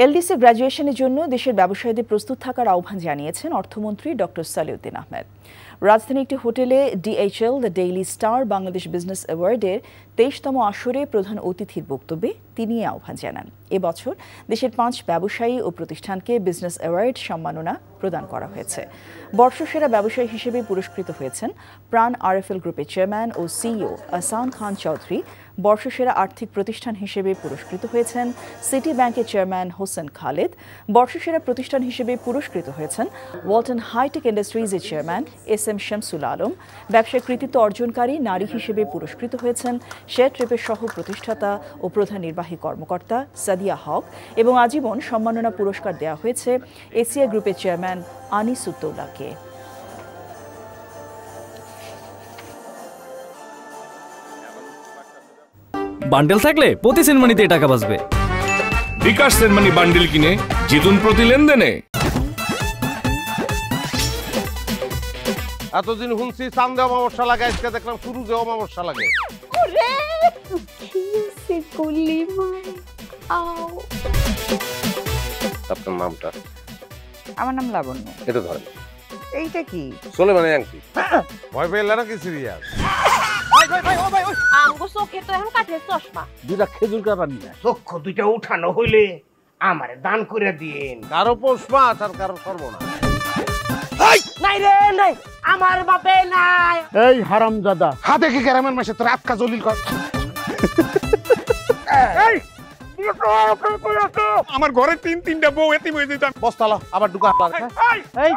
LDC গ্র্যাজুয়েশনের জন্য দেশের ব্যবসায়ীদের প্রস্তুত থাকার আহ্বান জানিয়েছেন অর্থমন্ত্রী ডক্টর সালেউদ্দিন আহমেদ। রাজধানী একটি হোটেলে DHL the Daily Star Bangladesh business অ্যাওয়ার্ডের 23তম আসরে প্রধান অতিথির বক্তব্যে তিনি এই আহ্বান জানান। এবছর দেশের 5 ব্যবসায়ী ও প্রতিষ্ঠানকে বিজনেস অ্যাওয়ার্ড সম্মাননা প্রদান করা হয়েছে। বর্ষসেরা ব্যবসায়ী হিসেবে পুরস্কৃত হয়েছেন প্রাণ আরএফএল গ্রুপের চেয়ারম্যান ও সিইও আহসান খান চৌধুরী। বর্ষসেরা আর্থিক প্রতিষ্ঠান হিসেবে পুরস্কৃত হয়েছেন সিটি ব্যাংকের চেয়ারম্যান হোসেন খালেদ। বর্ষসেরা প্রতিষ্ঠান হিসেবে পুরস্কৃত হয়েছেন ওয়ালটন হাইটেক ইন্ডাস্ট্রিজের চেয়ারম্যান এসএম শামসুল আলম। ব্যবসায় কৃতিত্ব অর্জনকারী নারী হিসেবে পুরস্কৃত হয়েছেন শেয়ার ট্রিপের সহ প্রতিষ্ঠাতা ও প্রধান নির্বাহী কর্মকর্তা সাদিয়া হক এবং আজীবন সম্মাননা পুরস্কার দেওয়া হয়েছে এসিয়া গ্রুপের চেয়ারম্যান আনিসুদ্দৌলাকে। বান্ডেল থাকলে প্রতি সেনমানিতে টাকা বাঁচবে। বিকাশ সেনমানি বান্ডেল কিনে জিতুন প্রতি লেনদেনে। এতদিন শুনছি চান্দে অমাবস্যা লাগে, আজকে দেখলাম সূর্যে অমাবস্যা লাগে। আপনার নামটা? আমার নাম লাবণ্য। এটা ধরেন। এইটা কি? সোলেমানি আংটি। ভয় পেলে নাকি সিরিয়াস? খেজুর কাটা নিয়ে চক্ষু দুইটা উঠানো হইলে আমারে দান করে দিন। কারো পৌষ মাস আর কারো সর্বনাশ। নাই রে নাই, আমার বাপে নাই। এই হারামজাদা, হাতে কি গ্রামের মাসে তোর আটকা জলিল কর। আমার ঘরে তিনটা বউ এতিম হয়ে যেতাম। বস্তালা আবার ঢুকা। এই